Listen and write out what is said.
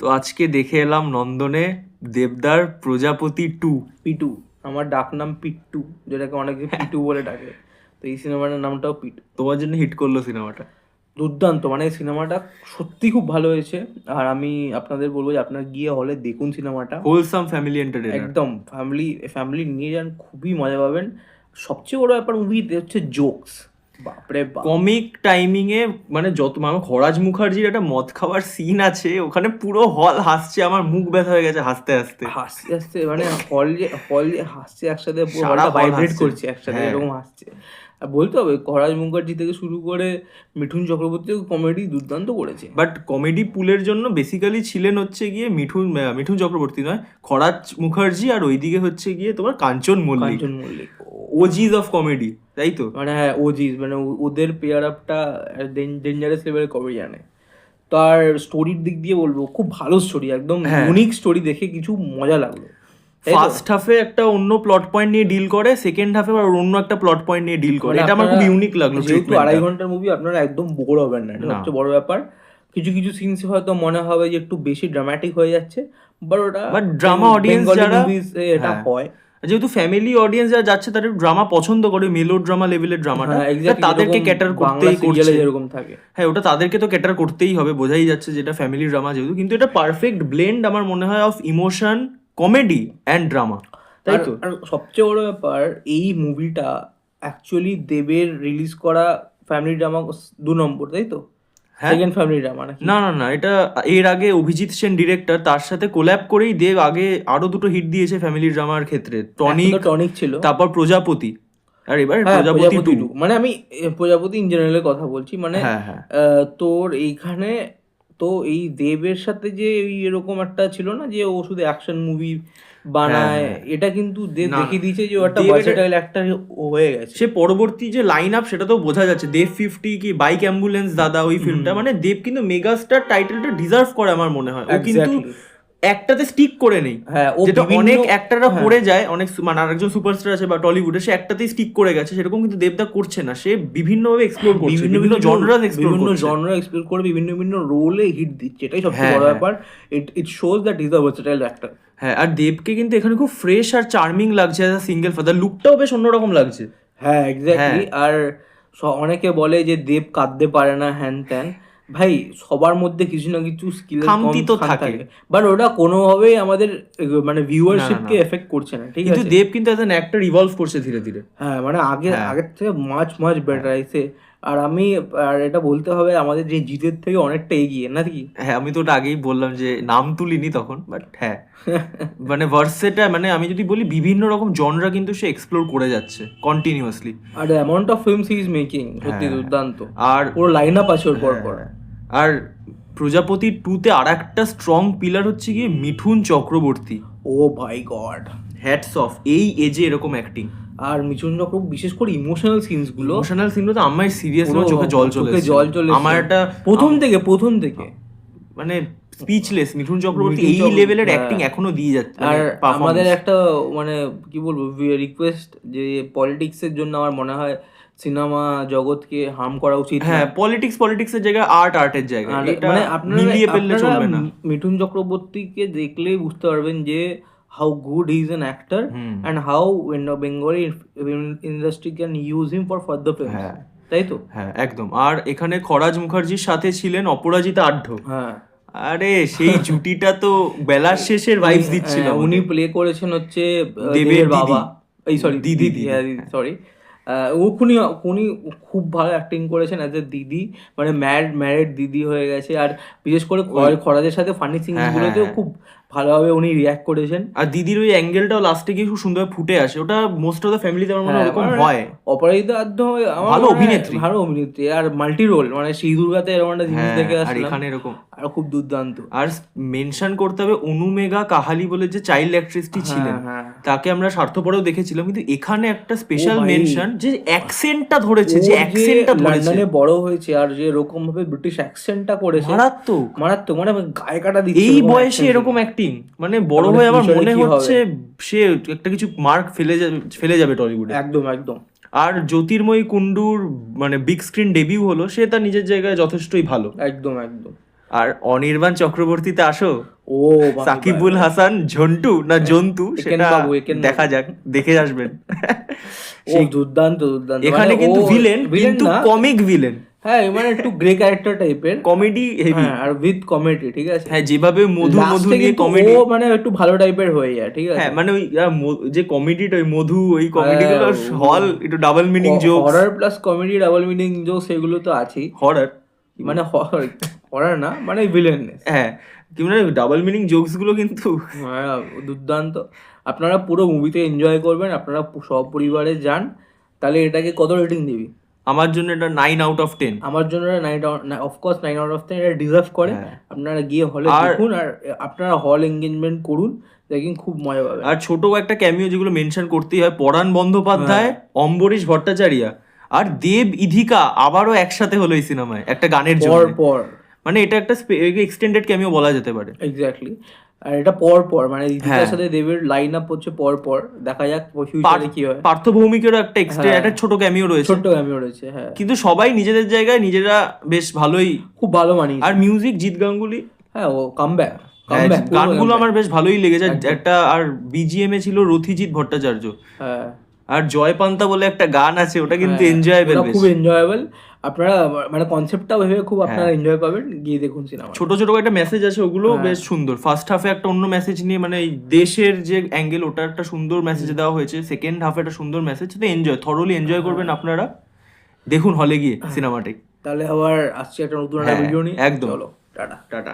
তো আজকে দেখে এলাম নন্দনে দেবদার প্রজাপতি 2। পিটু। আমার ডাক নাম পিট্টু, যেটাকে অনেকে পিটু বলে ডাকে। তো এই সিনেমাটার নামটাও পিটু। তোমার জন্য হিট করলো সিনেমাটা? দুর্দান্ত, মানে সিনেমাটা সত্যি খুব ভালো হয়েছে। আর আমি আপনাদের বলবো যে আপনারা গিয়ে হলে দেখুন সিনেমাটা। Wholesome family entertainer. একদম ফ্যামিলি ফ্যামিলি নিয়ে যান, খুবই মজা পাবেন। সবচেয়ে বড় ব্যাপার মুভিতে হচ্ছে জোকস। বাপরে বাপ, কমিক টাইমিং এ মানে যত মানে খরাজ মুখার্জির একটা মদ খাওয়ার সিন আছে, ওখানে পুরো হল হাসছে, আমার মুখ ব্যথা হয়ে গেছে হাসতে হাসতে। হাসতে হাসতে মানে হল যে হাসছে একসাথে, পুরো সারা হলটা হল ভাইব্রেট হাসছে। করছে একসাথে, হ্যাঁ, এরকম হাসছে। আর বলতে হবে খরাজ মুখার্জি থেকে শুরু করে মিঠুন চক্রবর্তীও কমেডি দুর্দান্ত করেছে। বাট কমেডি পুলের জন্য বেসিক্যালি ছিলেন হচ্ছে গিয়ে মিঠুন চক্রবর্তী নয়, খরাজ মুখার্জি, আর ওইদিকে হচ্ছে গিয়ে তোমার কাঞ্চন মল্লিক, কাঞ্চন মল্লিক ওজিজ অফ কমেডি, তাই তো? মানে হ্যাঁ, ওজিস মানে ওদের পেয়ার আপটা ডেঞ্জারাস লেভেলের কমেডিয়ানে। তার স্টোরির দিক দিয়ে বলবো খুব ভালো স্টোরি, একদম হ্যাঁ। ইউনিক স্টোরি, দেখে কিছু মজা লাগলো। তাই তো? ফার্স্ট হাফে একটা অন্য প্লট পয়েন্ট নিয়ে ডিল করে, সেকেন্ড হাফে আবার অন্য একটা প্লট পয়েন্ট নিয়ে ডিল করে, মানে এটা আমার খুব আপনারা ইউনিক লাগলো যেহেতু ট্রিটমেন্টটা। 2.5 ঘন্টার মুভি, আপনারা একদম বোর হবেন না, এটা না। সবচেয়ে বড় ব্যাপার। কিছু কিছু সিনস হয়তো মনে হবে যে একটু বেশি ড্রামাটিক হয়ে যাচ্ছে, বাট ওটা বাট ড্রামা অডিয়েন্স বেঙ্গলি যারা, মুভিজ এটা হ্যাঁ, হয়। যেহেতু ফ্যামিলি অডিয়েন্স যারা যাচ্ছে তারা ড্রামা পছন্দ করে, মেলো ড্রামা লেভেলের ড্রামাটা, হ্যাঁ এক্স্যাক্টলি, তাদেরকে যেরকম ক্যাটার বাংলা করতেই সিরিয়ালে করছে। যেরকম থাকে। হ্যাঁ, ওটা তাদেরকে তো ক্যাটার করতেই হবে, বোঝাই যাচ্ছে যেটা ফ্যামিলি ড্রামা যেহেতু, কিন্তু এটা পারফেক্ট ব্লেন্ড আমার মনে হয় of emotion, comedy and drama, তাই আর তো? আর সবচেয়ে বড় ব্যাপার, এই মুভিটা অ্যাকচুয়ালি দেবের রিলিজ করা ফ্যামিলি ড্রামা 2 নম্বর, তাই তো? হ্যাঁ। সেকেন্ড ফ্যামিলি ড্রামা নাকি? না না না, এটা এর আগে অভিজিৎ সেন ডিরেক্টর, তার সাথে কোল্যাব করেই দেব আগে আরো দুটো হিট দিয়েছে ফ্যামিলি ড্রামার ক্ষেত্রে, টনিক, টনিক ছিল। তারপর প্রজাপতি, আর এবার হ্যাঁ প্রজাপতি প্রজাপতি 2। 2, মানে আমি প্রজাপতি ইন জেনারেলের কথা বলছি, মানে হ্যাঁ হ্যাঁ তোর এইখানে তো এই দেবের সাথে যে এই এরকম একটা ছিল না যে ও শুধু অ্যাকশন মুভি হ্যাঁ বানায়, হ্যাঁ। এটা কিন্তু দেব না, দেখিয়ে দিয়েছে যে ও একটা দেব এটা- ভার্সেটাইল অ্যাক্টর হয়ে গেছে। সে পরবর্তী যে লাইন আপ সেটা তো বোঝা যাচ্ছে, দেব 50 কি বাইক অ্যাম্বুলেন্স দাদা, ওই ফিল্মটা মানে দেব কিন্তু মেগাস্টার টাইটেলটা ডিজার্ভ করে আমার মনে হয়। ও কিন্তু Exactly. একটাতে স্টিক করে নেই, হ্যাঁ, ও যেটা বিভিন্ন- অনেক অ্যাক্টররা হ্যাঁ। করে যায়, অনেক মানে আরেকজন সুপারস্টার আছে বা টলিউডে, সে একটাতেই স্টিক করে গেছে, সেরকম কিন্তু দেবদা করছে না, সে বিভিন্নভাবে এক্সপ্লোর করছে, বিভিন্ন জনরাস এক্সপ্লোর বিভিন্ন করছে। জনরা এক্সপ্লোর করে বিভিন্ন বিভিন্ন রোলে হিট দিচ্ছে, এটাই সবচেয়ে হ্যাঁ, বড় হ্যাঁ। ব্যাপার। It shows that is the versatile actor. হ্যাঁ, আর দেবকে কিন্তু এখানে খুব ফ্রেশ আর চার্মিং লাগছে অ্যাজ আ সিঙ্গেল ফাদার, লুকটাও বেশ অন্যরকম লাগছে। হ্যাঁ এক্স্যাক্টলি। হ্যাঁ। আর অনেকে বলে যে দেব কাঁদতে পারে না, হ্যান ত্যান। ভাই, সবার মধ্যে কিছু না কিছু স্কিল খামতি তো থাকে। বাট ওটা কোনোভাবেই আমাদের মানে না, ভিউয়ারশিপকে না। এফেক্ট করছে না, ঠিক কিন্তু আছে? দেব কিন্তু অ্যাজ অ্যান অ্যাক্টর ইভলভ করছে ধীরে ধীরে। হ্যাঁ মানে হ্যাঁ। আগের থেকে মাছ মাছ বেটার আইছে। আর এটা বলতে হবে আমাদের যে জিতের থেকে অনেকটা এগিয়ে, নাকি? হ্যাঁ, আমি তো ওটা আগেই বললাম যে নাম তুলিনি তখন, বাট হ্যাঁ, মানে ভার্সেটা মানে আমি যদি বলি বিভিন্ন রকম জনরা কিন্তু সে এক্সপ্লোর করে যাচ্ছে কন্টিনিউয়াসলি। আর amount of films he is making সত্যি হ্যাঁ। দুর্দান্ত। আর পুরো লাইন আপ আছে ওর পর পর। হ্যাঁ, আর প্রজাপতি 2-তে আর একটা স্ট্রং পিলার হচ্ছে গিয়ে মিঠুন চক্রবর্তী। ও ভাই গড, হ্যাটস অফ, এই এজে এরকম অ্যাক্টিং। আর মিঠুন চক্রবর্তী বিশেষ করে ইমোশনাল সিনস গুলো, ইমোশনাল সিনগুলো তো আমার সিরিয়াসলি পুরো চোখে জল চলে এসেছে। জল চলে আমার একটা প্রথম থেকে মানে স্পিচলেস, মিঠুন চক্রবর্তী মিঠুন এই চক্র- লেভেলের হ্যাঁ। অ্যাক্টিং এখনো দিয়ে যাচ্ছে। আর performance। আমাদের একটা মানে কি বলবো রিকোয়েস্ট, যে পলিটিক্সের জন্য আমার মনে হয় সিনেমা জগৎকে হার্ম করা উচিত না। হ্যাঁ, পলিটিক্সের জায়গায় আর্টের জায়গায়, আর এটা মানে মিলিয়ে ফেললে আপনারা চলবে না। মিঠুন চক্রবর্তীকে দেখলেই বুঝতে পারবেন যে how good he is an actor hmm. And how Bengali industry can use him for further films, হ্যাঁ। তাই তো? হ্যাঁ একদম। আর এখানে খরাজ মুখার্জির সাথে ছিলেন অপরাজিতা আঢ্য। হ্যাঁ, আরে সেই জুটিটা তো বেলার শেষের ভাইবস দিচ্ছিল। উনি প্লে করেছেন হচ্ছে দেবের দেবের দিদি। বাবা, এই সরি দিদি, দিদি, হ্যাঁ দিদি, সরি। উনি উনি খুব ভালো অ্যাক্টিং করেছেন অ্যাজ এ দিদি, মানে ম্যারিড দিদি হয়ে গেছে। আর বিশেষ করে খরাজের সাথে ফানি সিনস হ্যাঁ, গুলোতেও হ্যাঁ। খুব ভালোভাবে উনি রিয়াক্ট করেছেন। আর দিদির ওই অ্যাঙ্গেলটাও লাস্টে গিয়ে খুব সুন্দরভাবে ফুটে আসে, ওটা মোস্ট অফ দ্য ফ্যামিলিতে আমার মনে হয় হ্যাঁ, ওরকম মানে হয়। অপরাজিতা আদ্য আমার ভালো মনে হয় অভিনেত্রী। ভালো অভিনেত্রী, আর মাল্টি রোল, মানে সেই দুর্গাতে এরকম একটা জিনিস হ্যাঁ, দেখে আর আসলাম, এখানে এরকম। আর খুব দুর্দান্ত। আর মেনশন করতে হবে অনুমেঘা কাহালি বলে যে চাইল্ড অ্যাক্ট্রেসটি ছিলেন, হ্যাঁ। তাকে আমরা স্বার্থপরেও দেখেছিলাম, কিন্তু এখানে একটা স্পেশাল ভাই। মেনশন, যে অ্যাকসেন্টটা ধরেছে, ও যে অ্যাকসেন্টটা ধরেছে লন্ডনে বড় হয়েছে আর যে এরকম ভাবে ব্রিটিশ অ্যাকসেন্টটা করেছে, মারাত্মক। মারাত্মক, মানে গায়ে কাটা দিচ্ছে এই এরকম বয়সে accent এরকম দিয়ে। অ্যাক্টিং, মানে বড় তাহলে হয়ে আমার future-এ মনে কি হবে? হচ্ছে সে একটা কিছু মার্ক ফেলে যাবে টলিউডে। একদম একদম। আর জ্যোতির্ময়ী কুণ্ডুর মানে বিগ স্ক্রিন ডেবিউ হলো, সে তার নিজের জায়গায় যথেষ্টই ভালো। একদম একদম। আর অনির্বাণ চক্রবর্তীতে আসো, ও বাবা, সাকিবুল হাসান ঝন্টু না জন্তু সেটা বাবু, একেন বাবু। দেখা যাক, দেখে আসবেন। ও দুর্দান্ত দুর্দান্ত, এখানে মানে কিন্তু ও ভিলেন, villain কিন্তু না, কমিক ভিলেন, হ্যাঁ মানে একটু গ্রে ক্যারেক্টার টাইপের, কমেডি হেভি। হ্যাঁ, আর উইথ কমেডি, ঠিক আছে। হ্যাঁ, যেভাবে মধু Last এ নিয়ে কিন্তু কমেডি, ও মানে একটু ভালো টাইপের হয়ে যায়, ঠিক আছে। হ্যাঁ মানে ওই যে কমেডিটা, ওই মধু, ওই কমেডি গুলো হ্যাঁ, হল একটু double meaning jokes, horror plus comedy, double meaning jokes, এগুলো তো আছেই। হরর, মানে হরর না, মানে ভিলেননেস। হ্যাঁ কি মানে ডাবল মিনিং জোকস গুলো কিন্তু হ্যাঁ, দুর্দান্ত। আপনারা পুরো মুভিতে এনজয় করবেন, আপনারা সপরিবারে যান। তাহলে এটাকে কত রেটিং দিবি? আমার জন্য এটা 9/10। আমার জন্য 9/10 এটা ডিজার্ভ করে। হ্যাঁ। আপনারা গিয়ে হলে আর- দেখুন, আর আপনারা হল এঙ্গেজমেন্ট করুন, দেখুন খুব মজা পাবেন। আর ছোট একটা ক্যামিও যেগুলো মেনশন করতেই হয়, পরাণ বন্দ্যোপাধ্যায়, হ্যাঁ। অম্বরীশ ভট্টাচার্য আর দেব ইধিকা আবারও একসাথে হলো এই সিনেমায় একটা গানের পর জন্য। পর মানে এটা একটা এক্সটেন্ডেড ক্যামিও বলা যেতে পারে। এক্স্যাক্টলি। আর এটা পর পর মানে হ্যাঁ। দীপিকার সাথে দেবের লাইন আপ হচ্ছে পর পর, দেখা যাক ফিউচারে কি হয়। পার্থ ভৌমিকেরও একটা হ্যাঁ। একটা ছোট ক্যামিও রয়েছে, ছোট্ট ক্যামিও রয়েছে, হ্যাঁ, কিন্তু সবাই নিজেদের জায়গায় নিজেরা বেশ ভালোই। খুব ভালো মানিয়েছে। আর মিউজিক জিৎ গাঙ্গুলি, হ্যাঁ, ও কামব্যাক, হ্যাঁ, গানগুলো আমার বেশ ভালোই লেগেছে। একদম। একটা আর বিজিএম এ ছিল রথিজিৎ ভট্টাচার্য, হ্যাঁ, আর জয় পান্তা বলে একটা গান আছে, ওটা কিন্তু হ্যাঁ, এনজয়েবল, ওটা খুব এনজয়েবল। আপনারা মানে কনসেপ্টটা ভেবে খুব আপনারা এনজয় পাবেন, গিয়ে দেখুন সিনেমা। ছোট ছোট একটা মেসেজ আছে, ওগুলো হ্যাঁ। বেশ সুন্দর। ফার্স্ট হাফে একটা অন্য মেসেজ নিয়ে, মানে এই দেশের যে অ্যাঙ্গেল, ওটা একটা সুন্দর মেসেজ দেওয়া হয়েছে। সেকেন্ড হাফে একটা সুন্দর মেসেজ, তো থরলি এনজয় করবেন আপনারা। দেখুন হলে গিয়ে সিনেমাটাই। তাহলে আবার আসছে একটা নতুন একটা হ্যাঁ, ভিডিও নিয়ে, একদম। চলো টাটা। টাটা।